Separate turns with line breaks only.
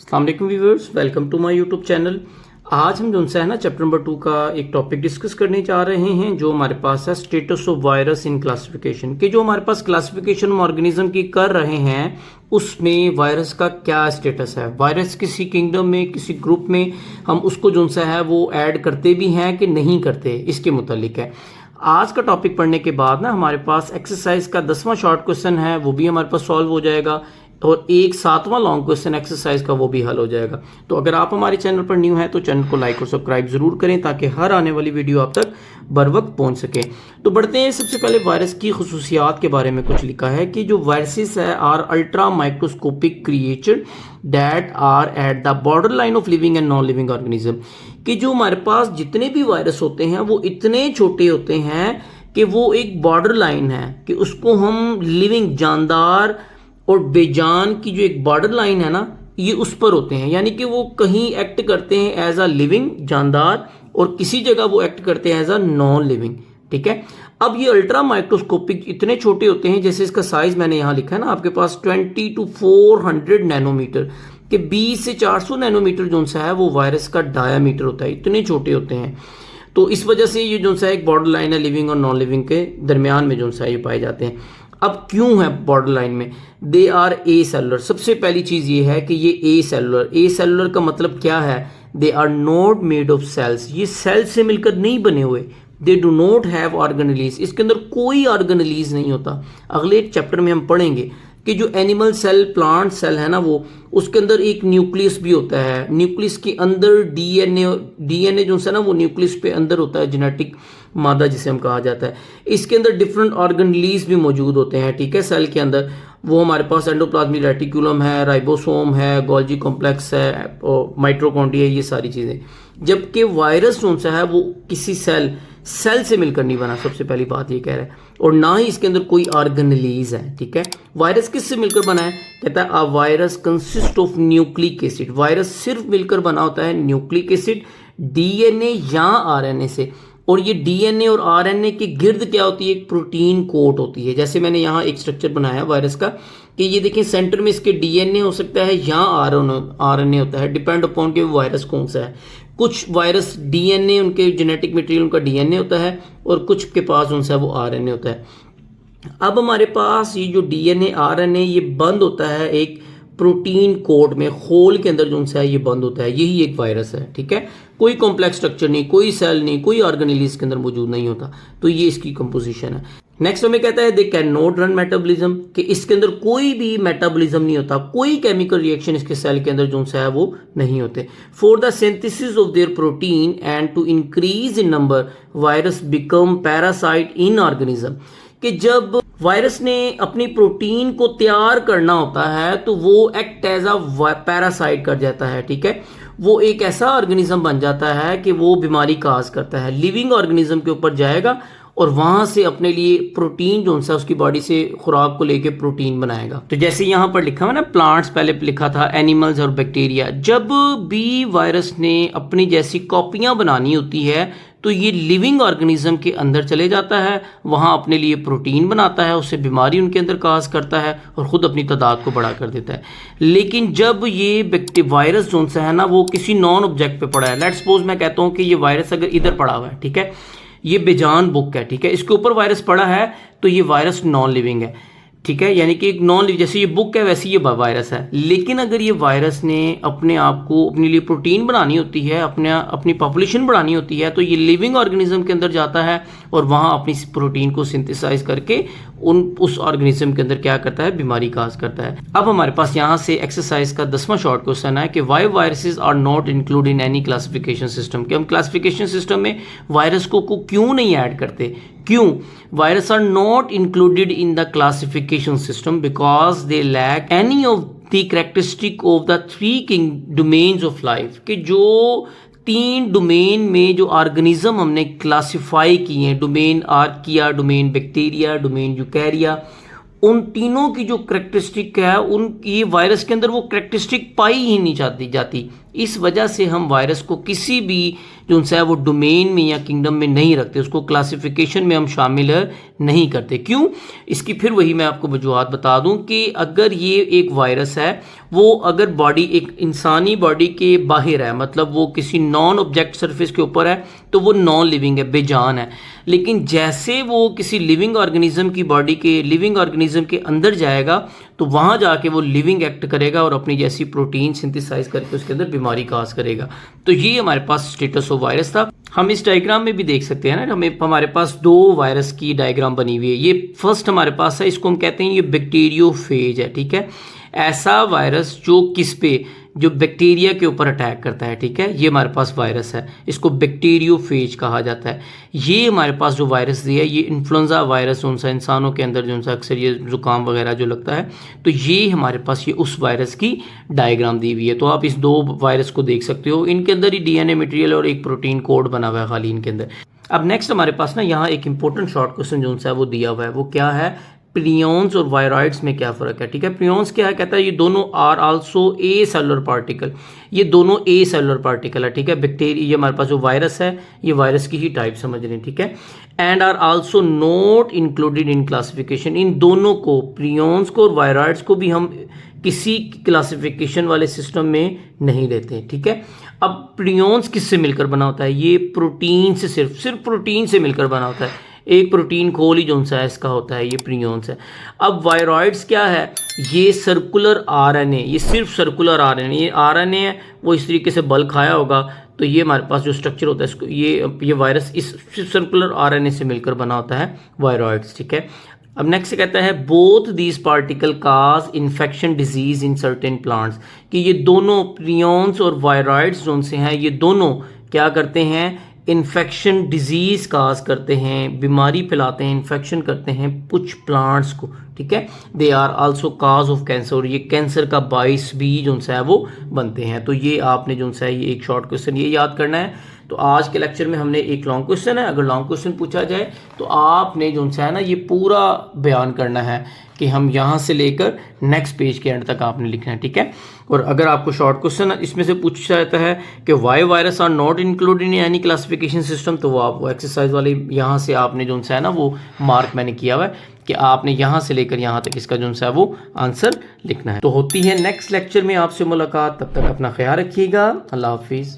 अस्सलाम वालेकुम viewers, welcome to my YouTube channel. आज हम जो है ना चैप्टर नंबर 2 का एक टॉपिक डिस्कस करने जा रहे हैं जो हमारे पास है status of virus in classification. कि जो हमारे पास क्लासिफिकेशन ऑर्गेनिज्म की कर रहे हैं उसमें वायरस का क्या स्टेटस है, वायरस किसी किंगडम में किसी ग्रुप में हम उसको जो है वो ऐड करते भी हैं कि नहीं करते, इसके मुतालिक है। आज का टॉपिक पढ़ने के बाद ना हमारे पास एक्सरसाइज का 10वां शॉर्ट क्वेश्चन है, वो भी हमारे पास सॉल्व हो जाएगा और एक 7वां लॉन्ग क्वेश्चन एक्सरसाइज का वो भी हल हो जाएगा। तो अगर आप हमारे चैनल पर न्यू हैं तो चैनल को लाइक और सब्सक्राइब जरूर करें ताकि हर आने वाली वीडियो आप तक बर वक्त पहुंच सके। तो बढ़ते हैं, सबसे पहले वायरस की खुसूसियात के बारे में कुछ लिखा है कि जो वायरसेस है are ultra microscopic creature that are at the border line of living and non living organism. कि जो हमारे पास जितने भी वायरस होते हैं वो इतने छोटे होते हैं कि वो एक बॉर्डर लाइन है कि उसको हम लिविंग जानदार और बेजान की जो एक बॉर्डर लाइन है ना, ये उस पर होते हैं। यानी कि वो कहीं एक्ट करते हैं एज अ लिविंग जानदार और किसी जगह वो एक्ट करते हैं एज अ नॉन लिविंग। ठीक है, अब ये अल्ट्रा माइक्रोस्कोपिक इतने छोटे होते हैं, जैसे इसका साइज मैंने यहाँ लिखा है ना आपके पास 20 to 400 नैनोमीटर के 20 से 400 नैनोमीटर जो सा है वो वायरस का डायामीटर होता है, इतने छोटे होते हैं। तो इस वजह से ये जो सा एक बॉर्डर लाइन है लिविंग और नॉन लिविंग के दरमियान में जो सा ये पाए जाते हैं। अब क्यों है बॉर्डर लाइन में? They are acellular. सबसे पहली चीज ये है कि ये ए सेलुलर का मतलब क्या है? They are not made of cells. ये सेल से मिलकर नहीं बने हुए। They do not have organelles. इसके अंदर कोई ऑर्गेनेलीज नहीं होता। अगले चैप्टर में हम पढ़ेंगे कि जो एनिमल सेल प्लांट सेल है ना वो उसके अंदर एक न्यूक्लियस भी होता है। न्यूक्लियस के अंदर डीएनए जो है ना वो न्यूक्लियस पे अंदर होता है, जेनेटिक मादा जिसे हम कहा जाता है। इसके अंदर डिफरेंट ऑर्गेनेलीज भी मौजूद होते हैं। ठीक है, सेल के अंदर वो हमारे पास एंडोप्लाज्मिक रेटिकुलम है, राइबोसोम है, गोल्जी कॉम्प्लेक्स है और माइटोकॉन्ड्रिया, ये सारी चीजें। जबकि वायरस जो है वो किसी सेल से मिलकर नहीं बना, सबसे पहली बात ये कह रहा है, और ना ही इसके अंदर कोई ऑर्गेनेलीज है। ठीक है, वायरस किससे मिलकर बना है? कहता है a virus consist of nucleic acid. Virus सिर्फ मिलकर बना होता है न्यूक्लिक एसिड, डीएनए या आरएनए से। और ये डीएनए और आरएनए के गिर्द क्या होती है? एक प्रोटीन कोट होती है। जैसे मैंने यहाँ एक स्ट्रक्चर बनाया वायरस का कि ये देखें सेंटर में इसके डीएनए हो सकता है या आरएनए होता है, डिपेंड अपॉन कि वायरस कौन सा है। कुछ वायरस डीएनए उनके जेनेटिक मटेरियल उनका डीएनए होता है और कुछ के पास उनसे वो आरएनए होता है। अब हमारे पास ये जो डीएनए आरएनए ये बंद होता है एक प्रोटीन कोड में, होल के अंदर जो है ये बंद होता है। यही एक वायरस है। ठीक है, कोई कॉम्प्लेक्स स्ट्रक्चर नहीं, कोई सेल नहीं, कोई ऑर्गेनेल इसके अंदर मौजूद नहीं होता। तो ये इसकी कंपोजिशन है। नेक्स्ट हमें कहता है they can not run metabolism, कि इसके अंदर कोई भी मेटाबॉलिज्म नहीं होता, कोई केमिकल रिएक्शन इसके सेल के अंदर जो है वो नहीं होते। For the synthesis of their protein and to increase in number virus become parasite in organism. कि जब वायरस ने अपनी प्रोटीन को तैयार करना होता है तो वो एक्ट एज अ पैरासाइट कर जाता है। ठीक है, वो एक ऐसा ऑर्गेनिज्म बन जाता है कि वो बीमारी काज करता है। लिविंग ऑर्गेनिज्म के ऊपर जाएगा और वहां से अपने लिए प्रोटीन जो है उसकी बॉडी से खुराक को लेके प्रोटीन बनाएगा। तो जैसे यहाँ पर लिखा हुआ ना प्लांट्स, पहले लिखा था एनिमल्स और बैक्टीरिया। जब भी वायरस ने अपनी जैसी कॉपियां बनानी होती है तो ये लिविंग ऑर्गेनिज्म के अंदर चले जाता है, वहां अपने लिए प्रोटीन बनाता है, उससे बीमारी उनके अंदर काज करता है और खुद अपनी तादाद को बड़ा कर देता है। लेकिन जब ये वायरस जो है ना वो किसी नॉन ऑब्जेक्ट पे पड़ा है, लेट्स सपोज मैं कहता हूँ कि ये वायरस अगर इधर पड़ा हुआ है, ठीक है, ये बेजान बुक है, ठीक है, इसके ऊपर वायरस पड़ा है तो ये वायरस नॉन लिविंग है। ठीक है, यानी कि एक नॉन लिविंग, जैसे ये बुक है वैसे ये वायरस है। लेकिन अगर ये वायरस ने अपने आप को अपने लिए प्रोटीन बनानी होती है, अपनी पॉपुलेशन बढ़ानी होती है, तो ये लिविंग ऑर्गेनिज्म के अंदर जाता है और वहां अपनी प्रोटीन को सिंथेसाइज करके उस ऑर्गेनिज्म के अंदर क्या करता है? बीमारी काज करता है। अब हमारे पास यहाँ से एक्सरसाइज का 10वां शॉर्ट क्वेश्चन है कि why viruses are not include in any classification system. कि हम क्लासिफिकेशन सिस्टम में वायरस को क्यों नहीं ऐड करते? क्यों? Virus are not included in the classification system because they lack any of the characteristic of the 3 domains of life. कि जो 3 डोमेन में जो ऑर्गेनिज्म हमने क्लासिफाई किए हैं, domain archaea, domain bacteria, domain यूकैरिया, उन तीनों की जो करेक्टरिस्टिक है उन ये वायरस के अंदर वो करेक्टरिस्टिक पाई ही नहीं जाती। इस वजह से हम वायरस को किसी भी जो सा है वो डोमेन में या किंगडम में नहीं रखते, उसको क्लासिफिकेशन में हम शामिल नहीं करते। क्यों? इसकी फिर वही मैं आपको वजूहत बता दूं कि अगर ये एक वायरस है, वो अगर बॉडी एक इंसानी बॉडी के बाहर है, मतलब वो किसी नॉन ऑब्जेक्ट सरफेस के ऊपर है, तो वो नॉन लिविंग है, बेजान है। लेकिन जैसे वो किसी लिविंग ऑर्गेनिज्म की बॉडी के लिविंग ऑर्गेनिज्म के अंदर जाएगा तो वहाँ जाके वो लिविंग एक्ट करेगा और अपनी जैसी प्रोटीन सिंथेसाइज करके उसके अंदर बीमारी काज करेगा। तो ये हमारे पास स्टेटस ऑफ वायरस था। हम इस डायग्राम में भी देख सकते हैं ना, हमारे पास दो वायरस की डायग्राम बनी हुई है। ये फर्स्ट हमारे पास है, इसको हम कहते हैं ये बैक्टीरियोफेज है, ठीक है। ऐसा वायरस जो किस पे, जो बैक्टीरिया के ऊपर अटैक करता है, ठीक है। ये हमारे पास वायरस है, इसको बैक्टीरियोफेज कहा जाता है। ये हमारे पास जो वायरस दिया है, ये इन्फ्लुएंजा वायरस उनसा इंसानों के अंदर जो अक्सर ये जुकाम वगैरह जो लगता है, तो ये हमारे पास ये उस वायरस की डायग्राम दी हुई है। तो आप इस दो वायरस को देख सकते हो, इनके अंदर ही डीएनए मटेरियल और एक प्रोटीन कोड बना हुआ है खाली इनके अंदर। अब नेक्स्ट हमारे पास ना यहाँ एक इंपॉर्टेंट शॉर्ट क्वेश्चन जो है वो दिया हुआ है, वो क्या है, प्रियॉन्स और वायरॉइड्स में क्या फ़र्क है, ठीक है। प्रियॉन्स क्या है, कहता है ये दोनों are also acellular particle, ये दोनों ए सेलुलर पार्टिकल है, ठीक है। बैक्टीरिया, ये हमारे पास जो वायरस है, ये वायरस की ही टाइप समझ लें, ठीक है। And are also not included in classification, इन दोनों को, प्रियॉन्स को और वायरॉइड्स को भी हम किसी क्लासिफिकेशन वाले सिस्टम में नहीं लेते, ठीक है। अब प्रियॉन्स किससे मिलकर बना होता है, ये प्रोटीन से, सिर्फ प्रोटीन से मिलकर बना होता है। एक प्रोटीन खोल ही जो सा है इसका होता है, ये प्रियॉन्स है। अब वायरॉइड्स क्या है, ये सर्कुलर आरएनए, ये सिर्फ सर्कुलर आरएनए, ये आरएनए है वो इस तरीके से बल खाया होगा, तो ये हमारे पास जो स्ट्रक्चर होता है इसको, ये वायरस इस सिर्फ सर्कुलर आरएनए से मिलकर बना होता है वायरॉइड्स, ठीक है। अब नेक्स्ट कहता है both these particle cause infection disease in certain plants, कि ये दोनों प्रियॉन्स और वायरॉइड्स जो से हैं, ये दोनों क्या करते हैं, इन्फेक्शन डिजीज़ काज करते हैं, बीमारी फैलाते हैं, इन्फेक्शन करते हैं कुछ प्लांट्स को, ठीक है। They are also cause of cancer, और ये कैंसर का बाइस भी जो सा है वो बनते हैं। तो ये आपने जो सा है ये एक शॉर्ट क्वेश्चन ये याद करना है। तो आज के लेक्चर में हमने एक लॉन्ग क्वेश्चन है, अगर लॉन्ग क्वेश्चन पूछा जाए तो आपने जो सा है ना ये पूरा बयान करना है कि हम यहाँ से लेकर नेक्स्ट पेज के एंड तक आपने लिखना है, ठीक है। और अगर आपको शॉर्ट क्वेश्चन इसमें से पूछा जाता है कि why virus are not included in any classification system, तो वो आप वो एक्सरसाइज वाले यहाँ से आपने जो सा है ना वो मार्क मैंने किया हुआ है कि आपने यहाँ से लेकर यहाँ तक इसका जो सा है वो आंसर लिखना है। तो होती है नेक्स्ट लेक्चर में आपसे मुलाकात, तब तक अपना ख्याल रखिएगा, अल्लाह हाफिज़।